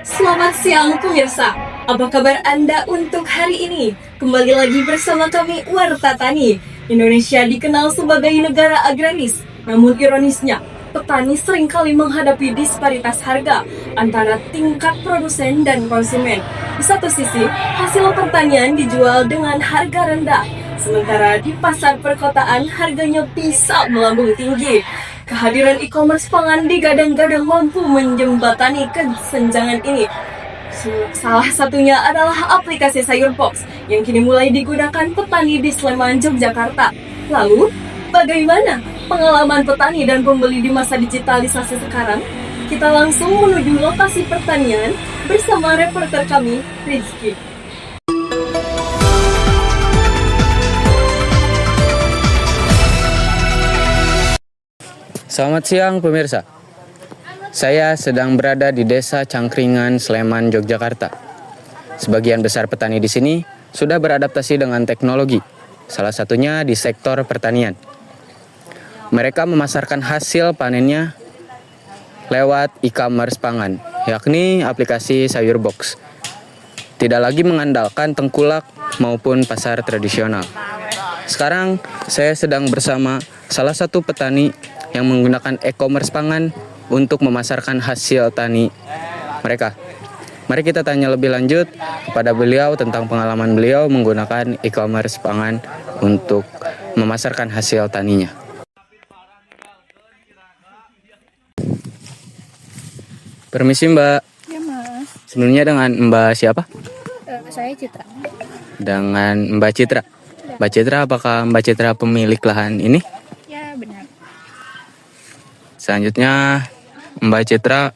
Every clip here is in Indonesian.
Selamat siang pemirsa, apa kabar Anda untuk hari ini? Kembali lagi bersama kami Warta Tani. Indonesia dikenal sebagai negara agraris, namun ironisnya, petani seringkali menghadapi disparitas harga antara tingkat produsen dan konsumen. Di satu sisi, hasil pertanian dijual dengan harga rendah, sementara di pasar perkotaan harganya bisa melambung tinggi. Kehadiran e-commerce pangan digadang-gadang mampu menjembatani kesenjangan ini. Salah satunya adalah aplikasi Sayurbox yang kini mulai digunakan petani di Sleman, Yogyakarta. Lalu, bagaimana pengalaman petani dan pembeli di masa digitalisasi sekarang? Kita langsung menuju lokasi pertanian bersama reporter kami, Rizky. Selamat siang pemirsa. Saya sedang berada di Desa Cangkringan, Sleman, Yogyakarta. Sebagian besar petani di sini sudah beradaptasi dengan teknologi, salah satunya di sektor pertanian. Mereka memasarkan hasil panennya lewat e-commerce pangan, yakni aplikasi Sayurbox. Tidak lagi mengandalkan tengkulak maupun pasar tradisional. Sekarang saya sedang bersama salah satu petani yang menggunakan e-commerce pangan untuk memasarkan hasil tani mereka. Mari kita tanya lebih lanjut kepada beliau tentang pengalaman beliau menggunakan e-commerce pangan untuk memasarkan hasil taninya. Permisi Mbak. Ya mas, Sebelumnya dengan Mbak siapa? saya Citra. Dengan Mbak Citra. Mbak Citra, apakah Mbak Citra pemilik lahan ini? Ya benar. Selanjutnya Mbak Citra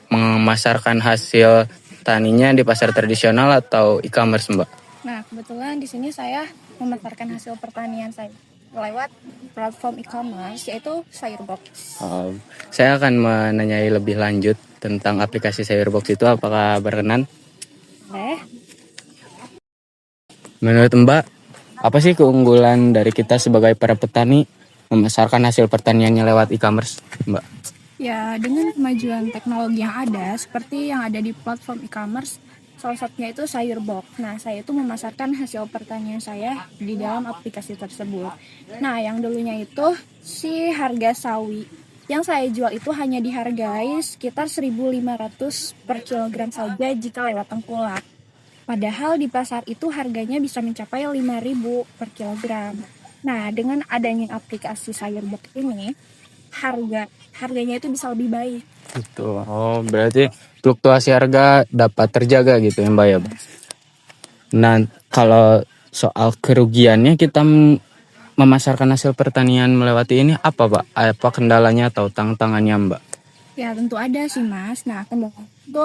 memasarkan hasil taninya di pasar tradisional atau e-commerce Mbak? Nah kebetulan di sini saya memasarkan hasil pertanian saya lewat platform e-commerce yaitu Sayurbox. Saya akan menanyai lebih lanjut tentang aplikasi Sayurbox itu, apakah berkenan? Menurut Mbak, apa sih keunggulan dari kita sebagai para petani memasarkan hasil pertaniannya lewat e-commerce Mbak? Ya dengan kemajuan teknologi yang ada seperti yang ada di platform e-commerce, salah satunya itu Sayurbox. Nah saya itu memasarkan hasil pertanian saya di dalam aplikasi tersebut. Nah yang dulunya itu si harga sawi yang saya jual itu hanya dihargai sekitar 1.500 per kilogram saja jika lewat tengkulak. Padahal di pasar itu harganya bisa mencapai 5.000 per kilogram. Nah, dengan adanya aplikasi Sayurbox ini, harganya itu bisa lebih baik. Itu. Oh, berarti fluktuasi harga dapat terjaga gitu ya Mbak ya. Nah, kalau soal kerugiannya kita memasarkan hasil pertanian melewati ini apa Pak? Apa kendalanya atau tantangannya Mbak? Ya, tentu ada sih, Mas. Nah, kendala itu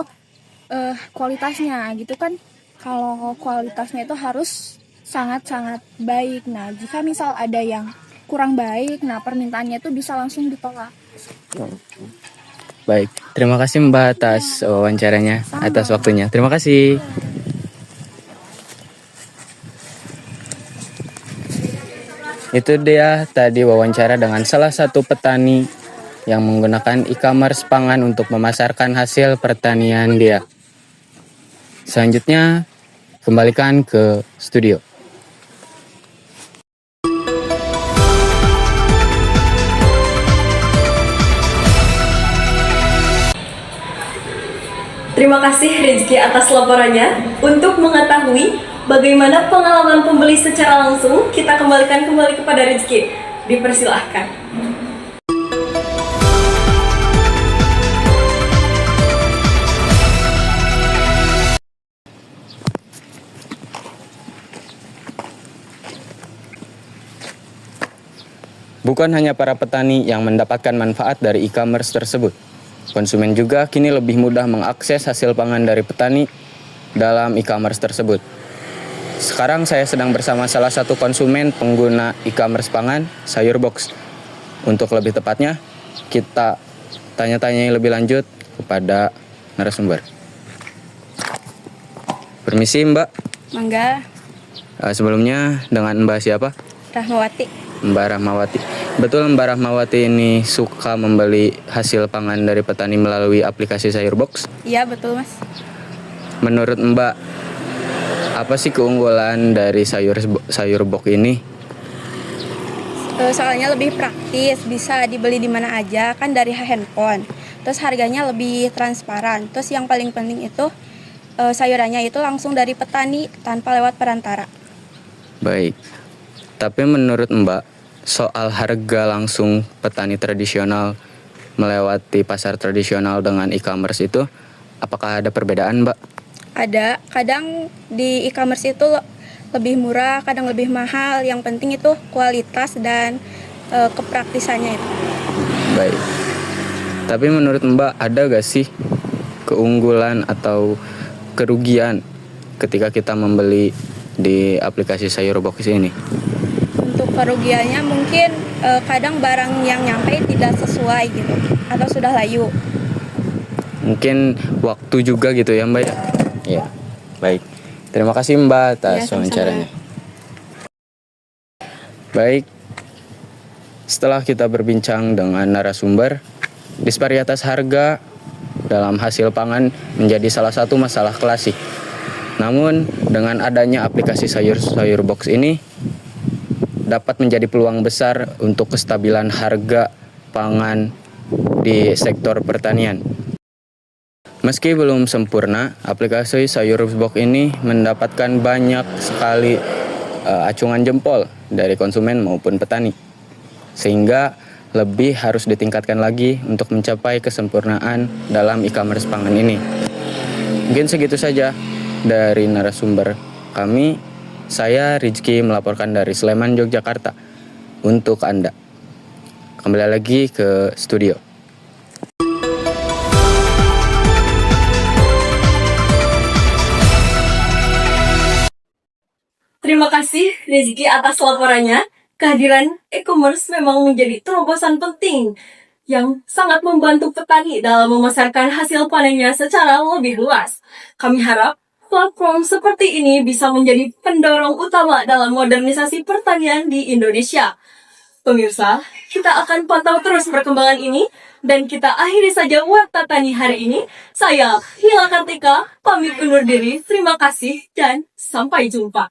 kualitasnya gitu kan. Kalau kualitasnya itu harus sangat-sangat baik. Nah, jika misal ada yang kurang baik, nah permintaannya itu bisa langsung ditolak. Baik, terima kasih Mbak atas wawancaranya, atas waktunya. Terima kasih. Itu dia tadi wawancara dengan salah satu petani yang menggunakan e-commerce pangan untuk memasarkan hasil pertanian dia. Selanjutnya, kembalikan ke studio. Terima kasih Rizky atas laporannya. Untuk mengetahui bagaimana pengalaman pembeli secara langsung, kita kembalikan kembali kepada Rizky. Dipersilahkan. Bukan hanya para petani yang mendapatkan manfaat dari e-commerce tersebut. Konsumen juga kini lebih mudah mengakses hasil pangan dari petani dalam e-commerce tersebut. Sekarang saya sedang bersama salah satu konsumen pengguna e-commerce pangan, Sayurbox. Untuk lebih tepatnya, kita tanya-tanya lebih lanjut kepada narasumber. Permisi Mbak. Mangga, Sebelumnya dengan Mbak siapa? Rahmawati. Mbak Rahmawati. Betul Mbak Rahmawati ini suka membeli hasil pangan dari petani melalui aplikasi Sayurbox? Iya betul mas. menurut Mbak, apa sih keunggulan dari sayur box ini? Soalnya lebih praktis, bisa dibeli di mana aja kan dari handphone. Terus harganya lebih transparan. Terus yang paling penting itu sayurannya itu langsung dari petani tanpa lewat perantara. Baik. Tapi menurut Mbak, soal harga langsung petani tradisional melewati pasar tradisional dengan e-commerce itu, apakah ada perbedaan, Mbak? Ada, kadang di e-commerce itu lebih murah, kadang lebih mahal. Yang penting itu kualitas dan kepraktisannya itu. Baik. Tapi menurut Mbak, ada gak sih keunggulan atau kerugian ketika kita membeli di aplikasi sayur box ini? Untuk kerugiannya mungkin kadang barang yang nyampe tidak sesuai gitu, atau sudah layu. Mungkin waktu juga gitu ya, Mbak ya? Iya. Baik. Terima kasih Mbak atas Ya, sama-sama. wawancaranya. Baik. Setelah kita berbincang dengan narasumber, disparitas harga dalam hasil pangan menjadi salah satu masalah klasik. Namun, dengan adanya aplikasi sayur box ini dapat menjadi peluang besar untuk kestabilan harga pangan di sektor pertanian. Meski belum sempurna, aplikasi sayur box ini mendapatkan banyak sekali acungan jempol dari konsumen maupun petani. Sehingga lebih harus ditingkatkan lagi untuk mencapai kesempurnaan dalam e-commerce pangan ini. Mungkin segitu saja dari narasumber kami. Saya Rizky melaporkan dari Sleman, Yogyakarta untuk Anda. Kembali lagi ke studio. Terima kasih Rezeki atas laporannya. Kehadiran e-commerce memang menjadi terobosan penting yang sangat membantu petani dalam memasarkan hasil panennya secara lebih luas. Kami harap platform seperti ini bisa menjadi pendorong utama dalam modernisasi pertanian di Indonesia. Pemirsa, kita akan pantau terus perkembangan ini dan kita akhiri saja Warta Tani hari ini. Saya Hila Kartika, pamit undur diri. Terima kasih dan sampai jumpa.